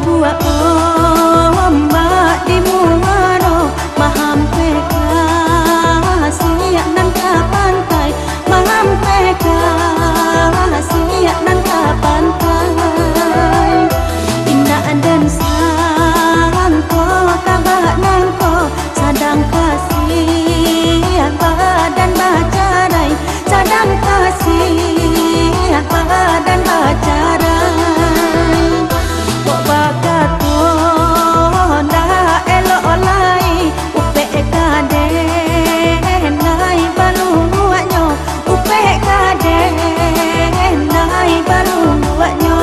buat ombak di muaro mahampe kasih nan ka pantai mahampe kasih nan ka pantai indah dan santo kabak nangko sadang kasih badan bacarai sadang kasih badan bacarai kok bakat honda elok olai upe kade nai baru luaknya upe kade nai baru luaknya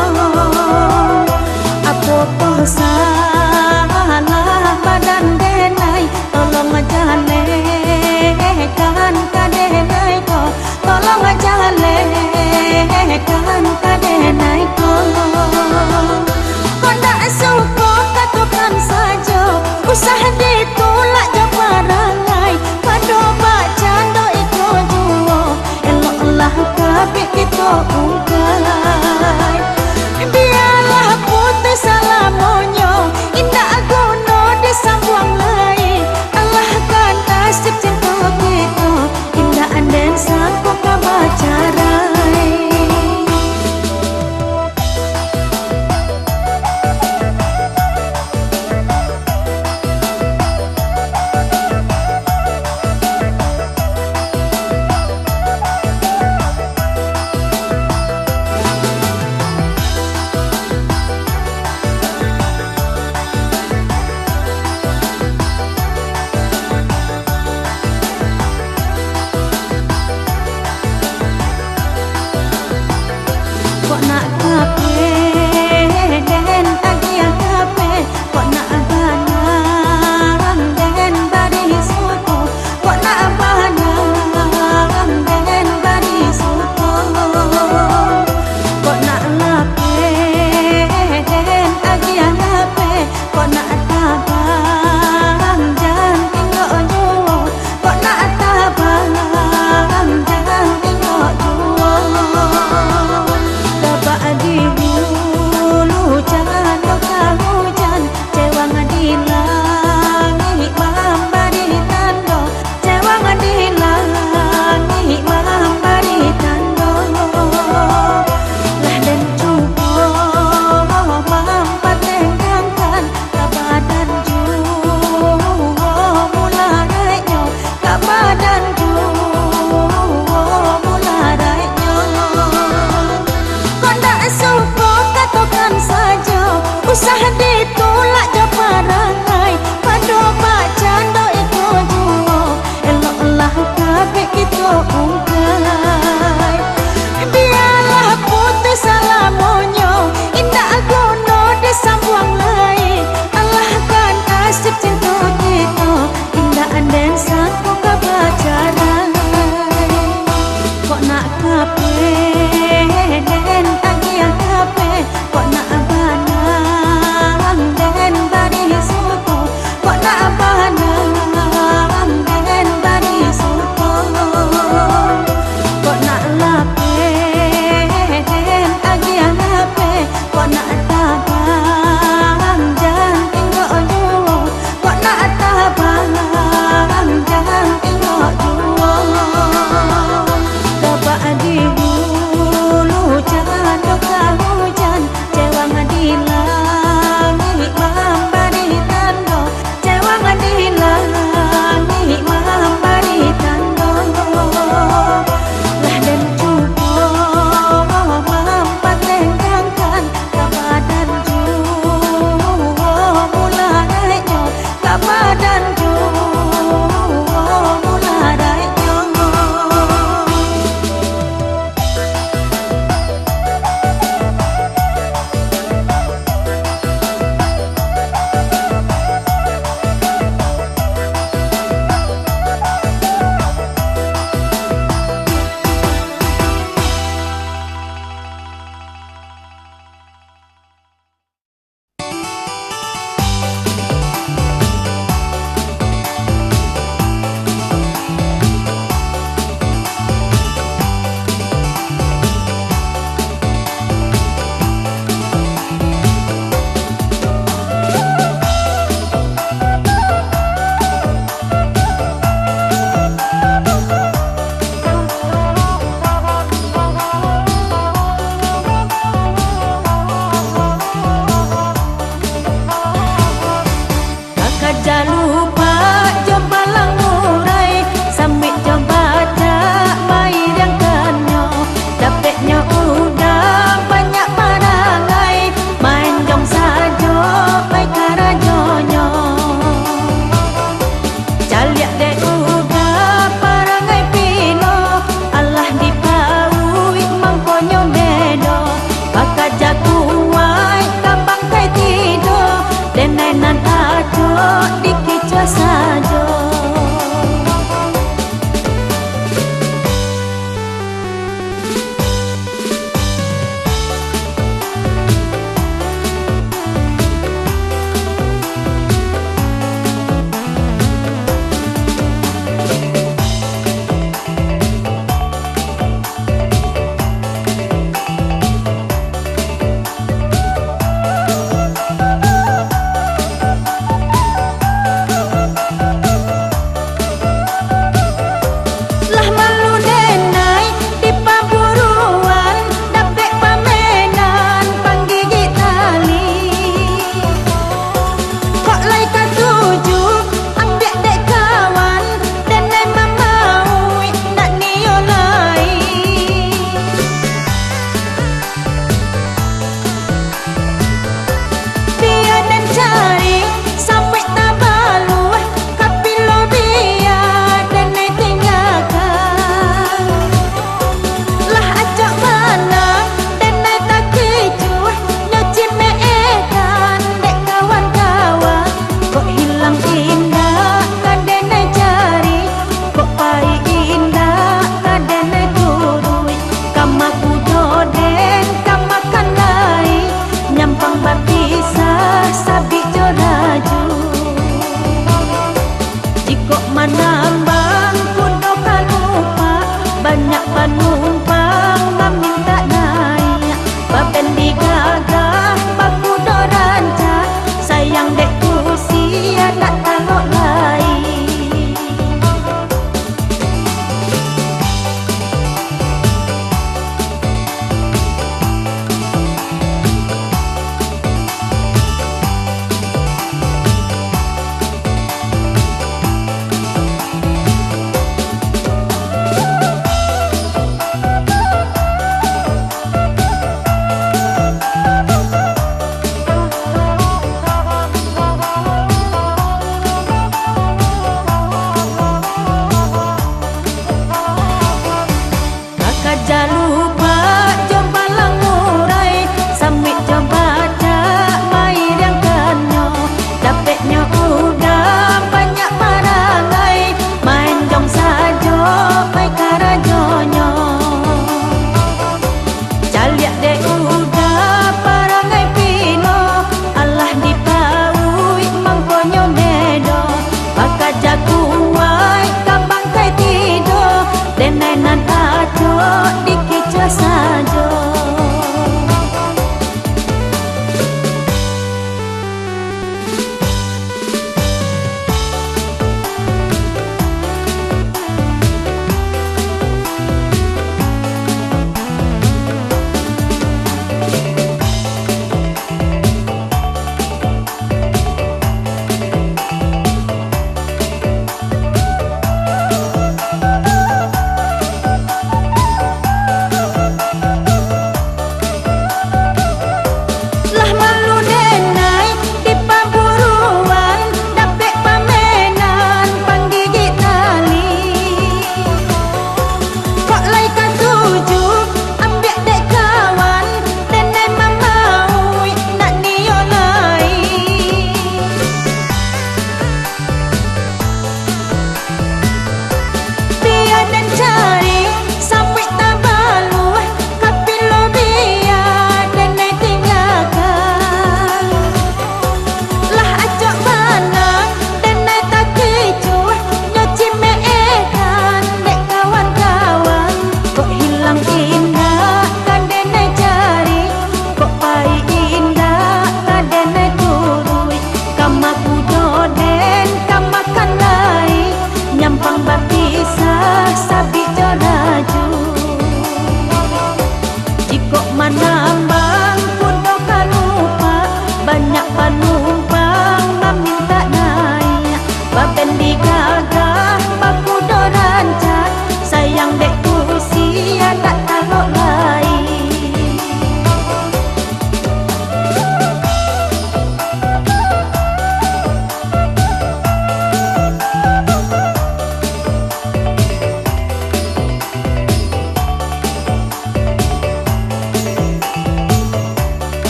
apa toh salah badan denai tolong jale kan kade nai ko tolong jale kan kade nai ko kondak suko katakan saja usah ditolak jabarangai kado bacando iko juo eloklah kabeh kita ungkai biarlah putus salamonyo indah gono disambung lai Allah kan nasib cinta kita indah anden sangko kabacarai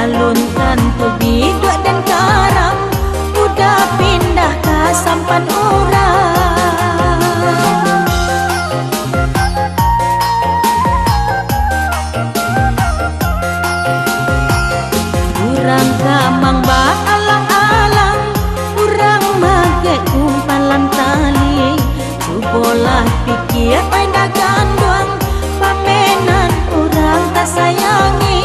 alunkan tubi dua dan karang, udah pindah ke sampan orang. Urang kamang ba alang-alang, urang mage kumpalan tali, cubolah pikir ay daganduang, pamenan urang tak sayangi.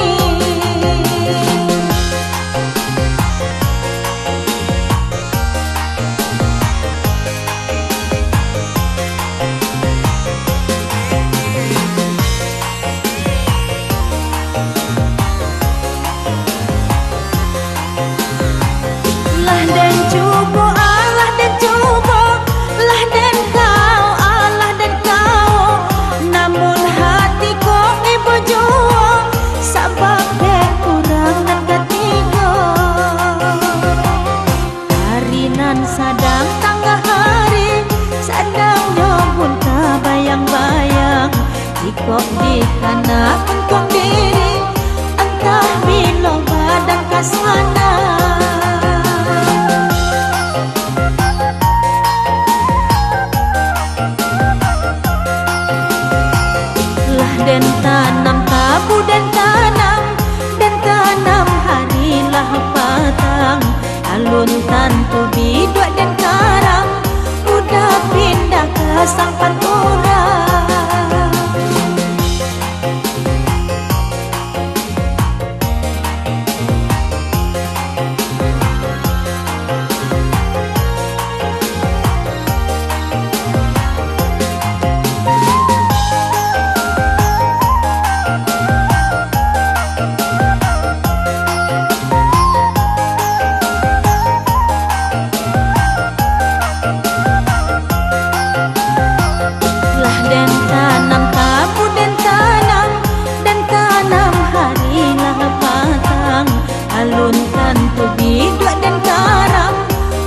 Sadang tangga hari, sadang nyobun ka bayang-bayang, ikut di kana engkong diri, entah bila badan kasana. Lah den tanam tabu dan tanam harilah patang, aluntan tubi dua dan karang, udah pindah ke sampan orang. Dan tanam tabu dan tanam harilah patang, alunkan tubi dua dan karang,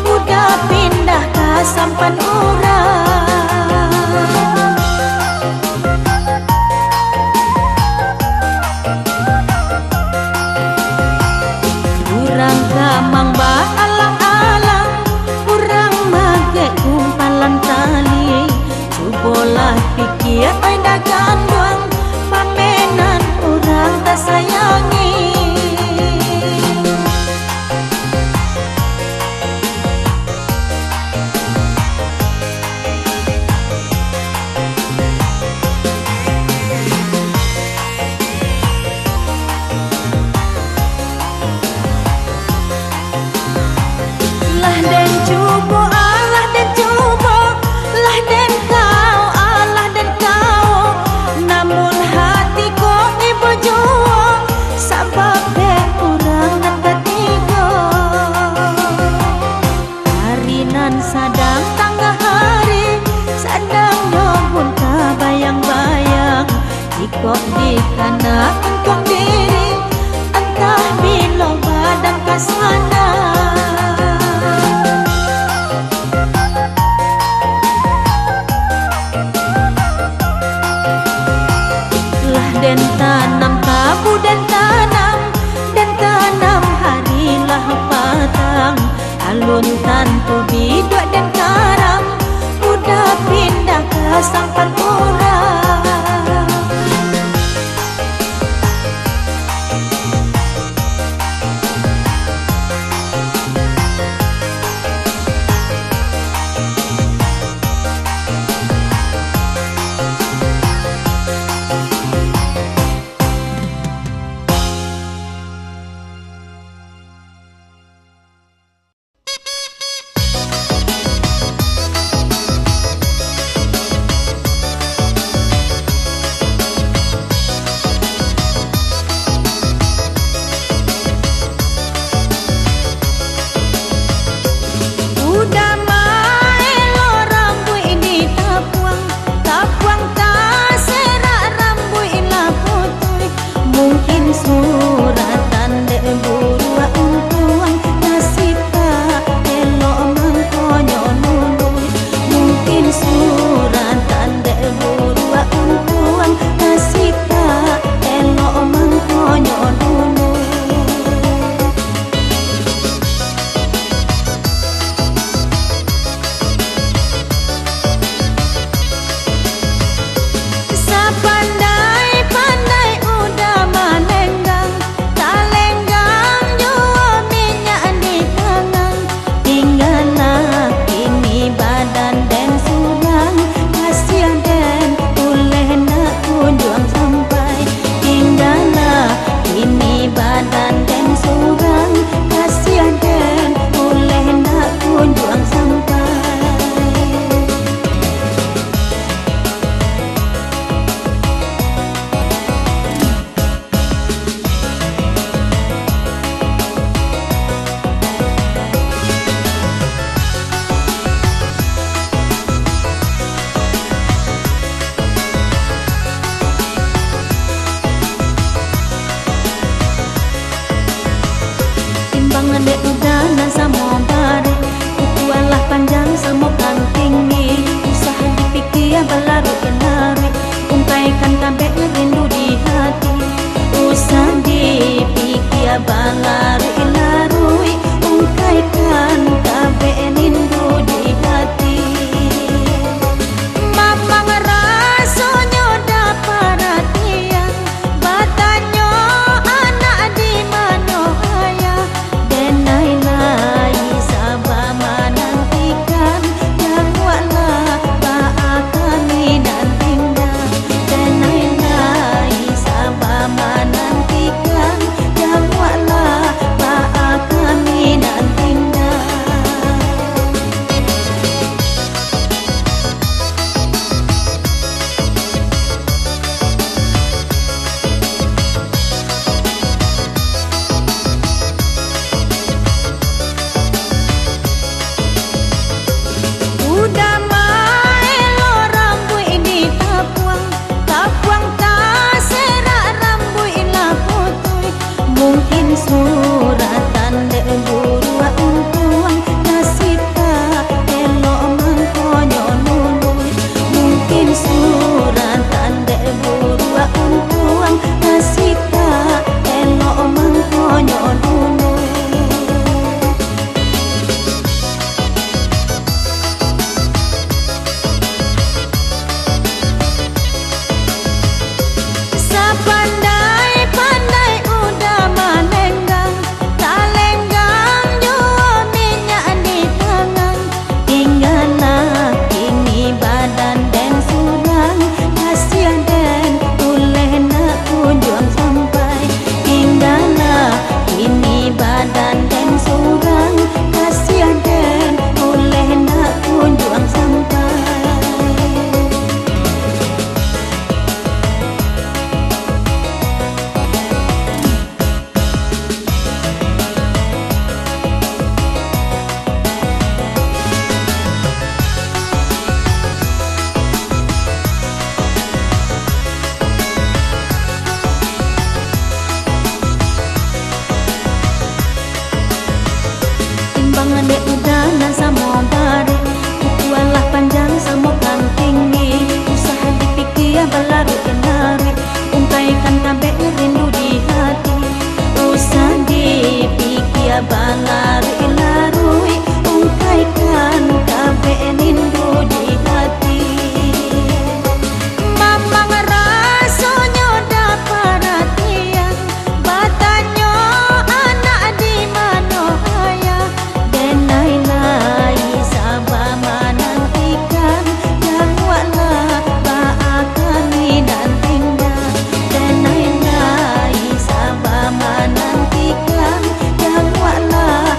udah pindah ke sampan orang. Urang kamang ba alang-alang, urang mage kumpalan tali, bola pikir ay daganduang, pamenan orang tak sayangi. Lah den cubo Allah den cubo, lah den kau Allah den kau, namun hatiku ibu jua, sabab dek urang nan ketiga. Harinan sadang tangga hari, sadang nyobun ka bayang-bayang, ikut di kana engkong diri, entah bila badan kasana. Dan tanam tabu dan tanam harilah patang, aluntan tubi dua dan karang, udah pindah ke sampan orang. timbangan dek udana sama bare ukualah panjang sama kan tinggi usaha dipikir balaru kenari ungkaikan kabeh rindu di hati usah dipikir balaru larui ungkaikan kabeh rindu di hati mamang rasanya dapat perhatian batanya anak di mana ayah denai lai sabah menantikan yang wala baak kami dan indah denai lai sabah menantikan yang wala baak kami dan indah. Udah maelo rambut ini tapuang tak serak rambut ilah putui mungkin suratan dek burua untuang nasita elok mangkonyo nului mungkin suratan dek burua untuang nasita elok mangkonyo nului. Pandai udah melenggang tak lenggang jua minyak di tangan tinggallah kini badan dan surang kasihan dan boleh nak kunjung sampai tinggallah kini badan dan surang kasihan dan boleh nak kunjung sampai. Timbangan dek udana sama bare ukualah panjang sama kan tinggi usaha dipikir balaru kenari ungkaikan kabeh rindu di hati usah dipikir balaru larui ungkaikan kabeh rindu di hati mamang rasanya dapat perhatian batanya anak di mana ayah denai lai sabah menantikan yang wala baak kami dan indah denai lai sabah menantikan yang wala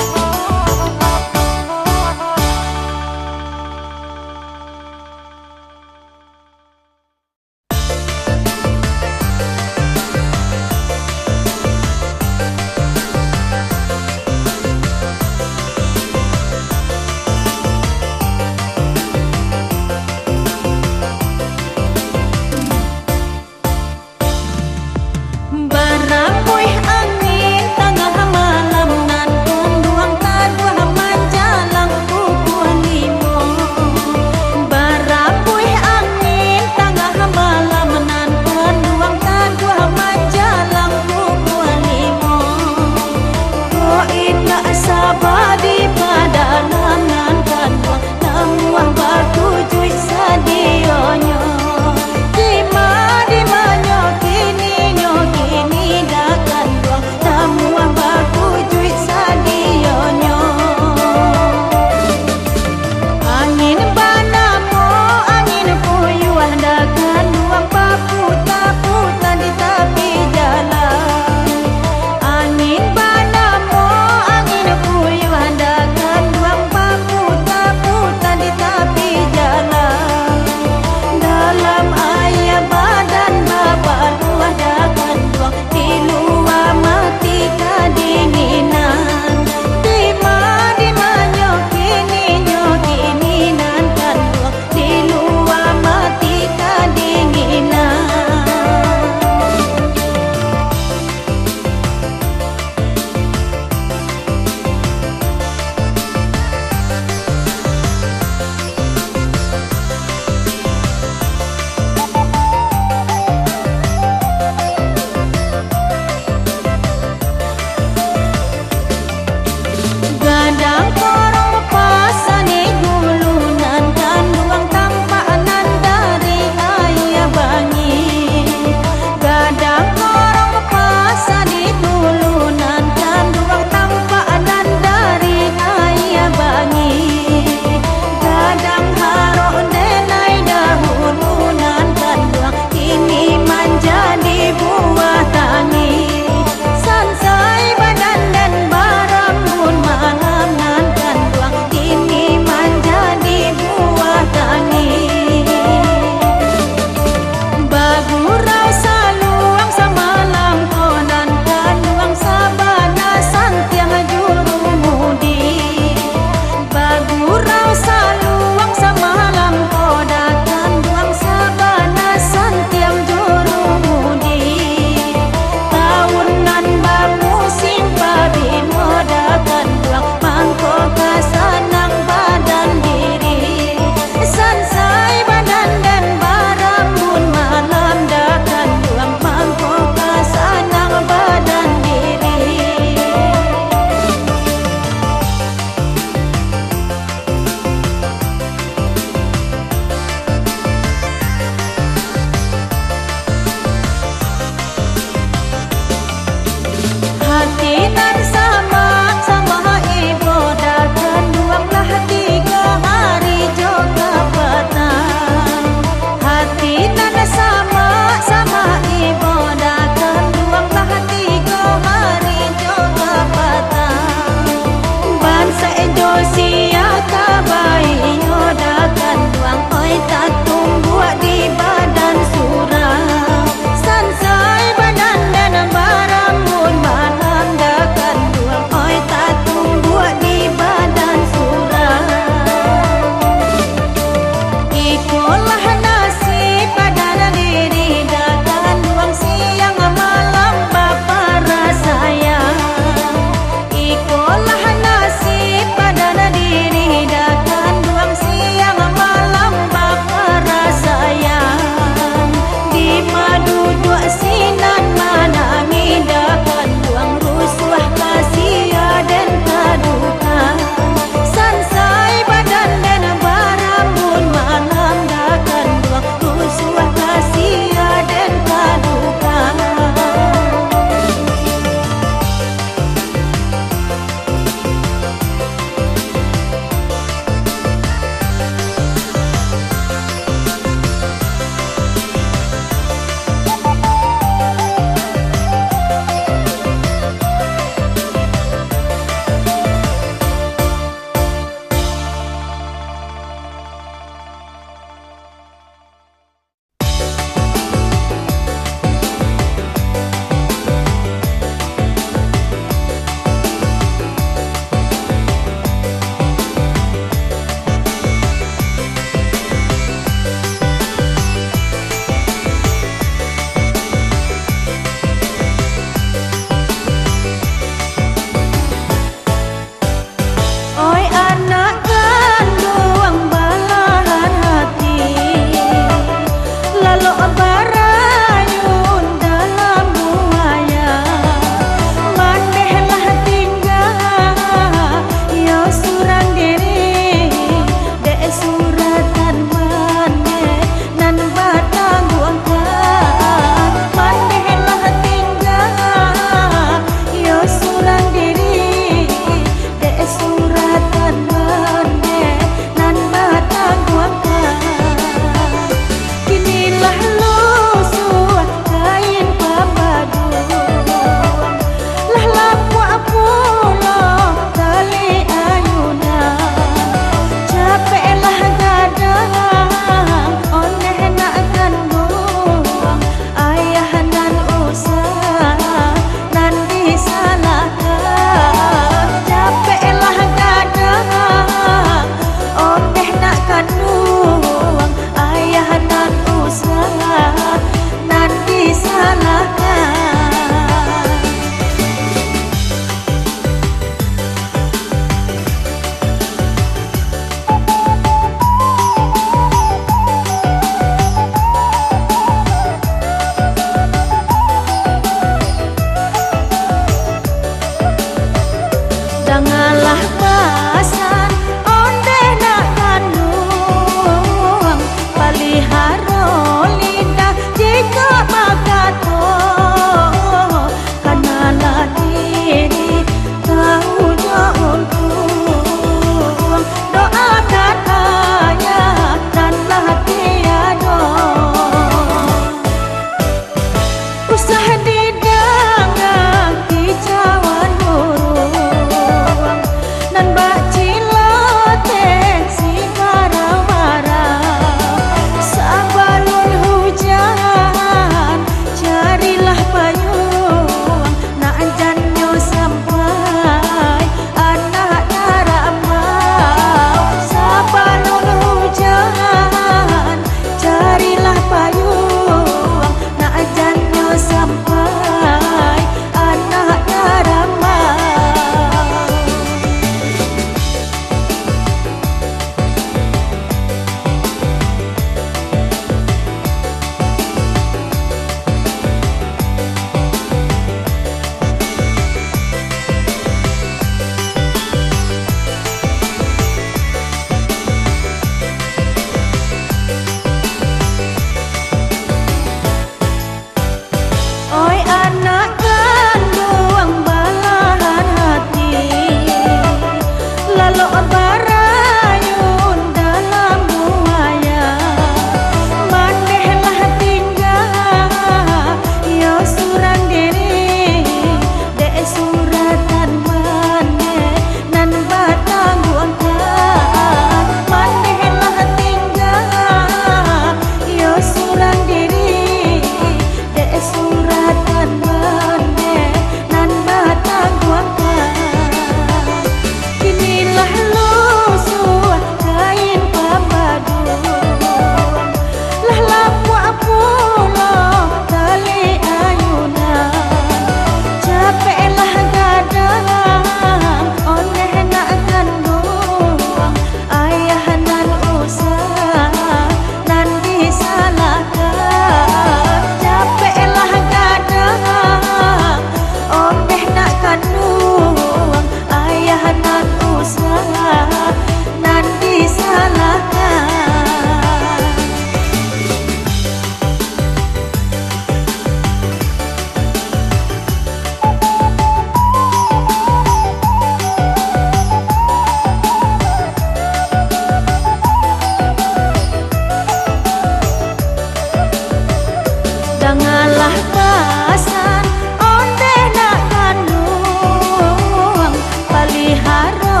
ngalah pasan onde nak kandung palihara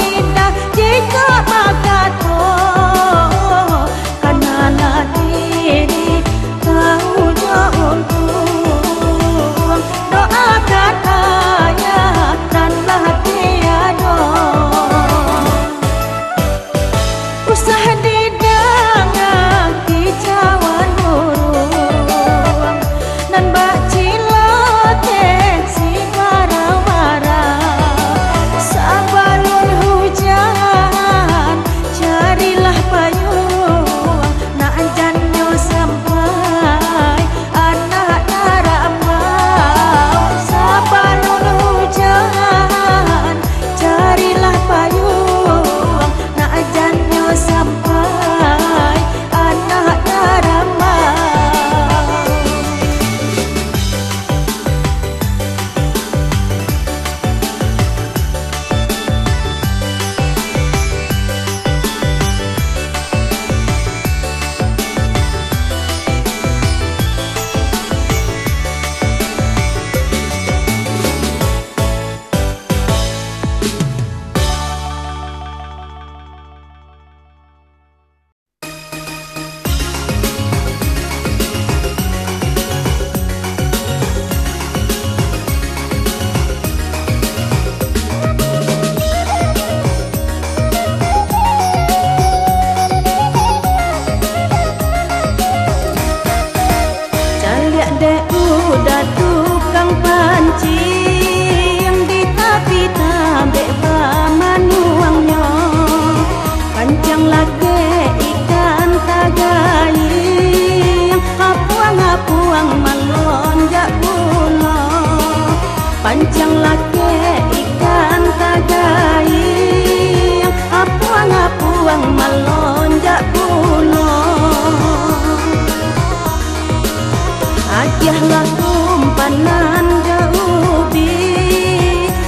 lidah jika makato kanalah diri kau jauh doakan ayah dan bahagia dong usaha didangang di Jawa Nurung nan bak ciloten si wara-wara sabalun hujan carilah payung nak janyo sampai anak darabau sabalun hujan carilah payung nak janyo sampai anak darabau caliak dek udah tukang pancing di tapi tambek bamanuangnya pancang lagi ikan tagaying apuang-apuang melonjak pulo pancang lagi ikan tagaying apuang-apuang melonjak pulo Agiahlah umpanan jaubi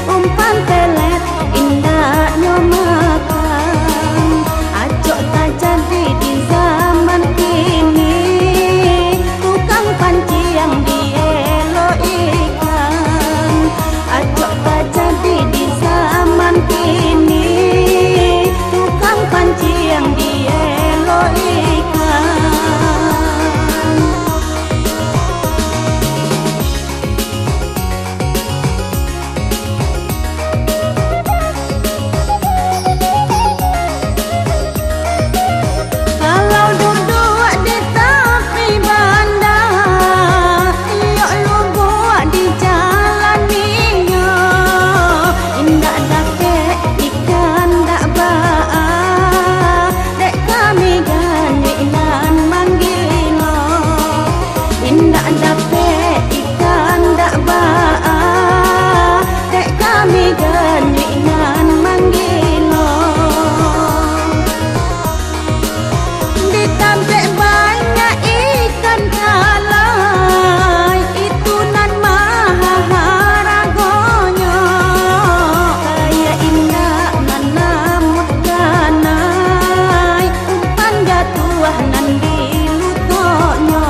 umpan telet indahnya makan ajok tak jadi di zaman kini tukang panci yang dielo ikan ajok tak jadi di zaman kini tukang panci yang dielo ikan kalau duduk di tepi bandar yuk lu buat di jalan minyak indah dapet ikan dak baak dek kami ganyinan manggilo indah dapet ikan dak baak dek kami ganyinan manggilo ditambah banyak ikan kalai itu nan maha haragonya kaya indah nan namuh kanai umpan jatuh nan dilutoknya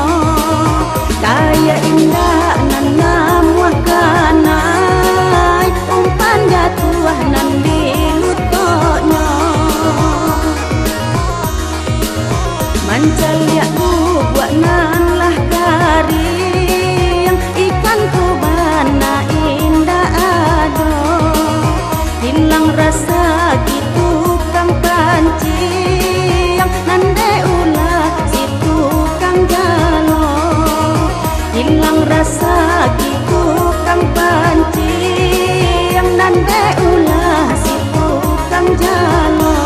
kaya indah nan namuh kanai umpan jatuh nan dilutoknya mancaliak buat nan lah garing ikan ku bana indah ado hilang rasa gitu kang pancing nan de ulah si tukang jalo hilang rasa gitu kang pancing nan de ulah si tukang jalo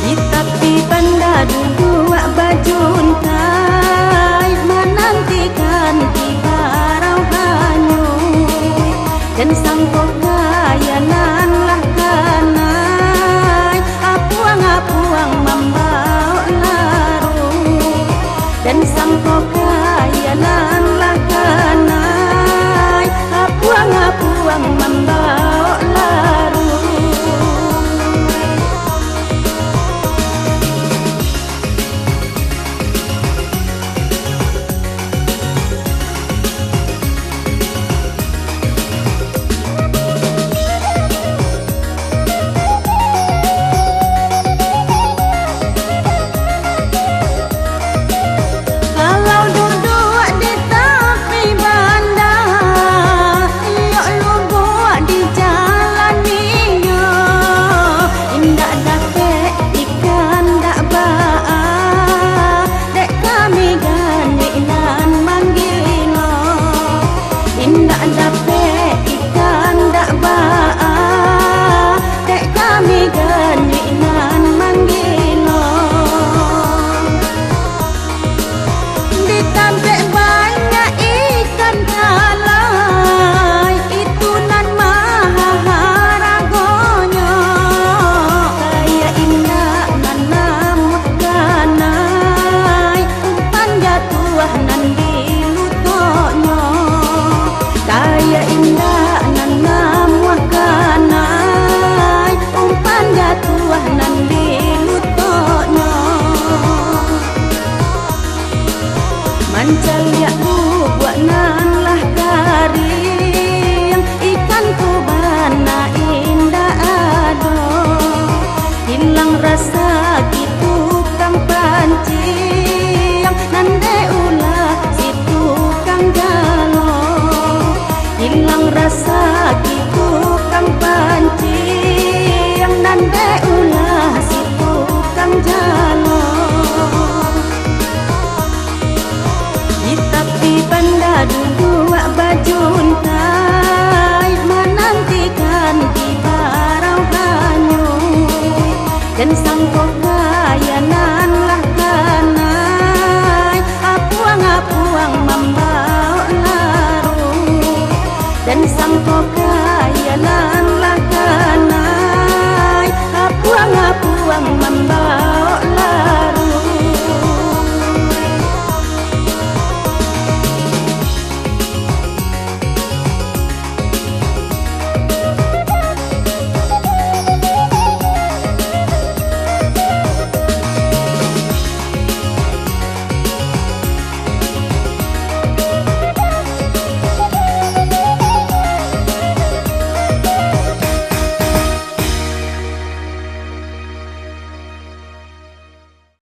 di tepi banda duduk bajuntai menantikan tiba rauhanyu dan sangkok gayanan lah kanai apuang-apuang membawa larung dan sangkok gayanan lah kanai Mancal ya buat nan lah garing, ikan kubana indah ado. Hilang rasa gitu kang pancing, nande ulah situ kang jalo. Hilang rasa gitu kang pancing, nande ulah situ kang jalo. Tapi banda dulu bajuntai menantikan di barau banyu dan sang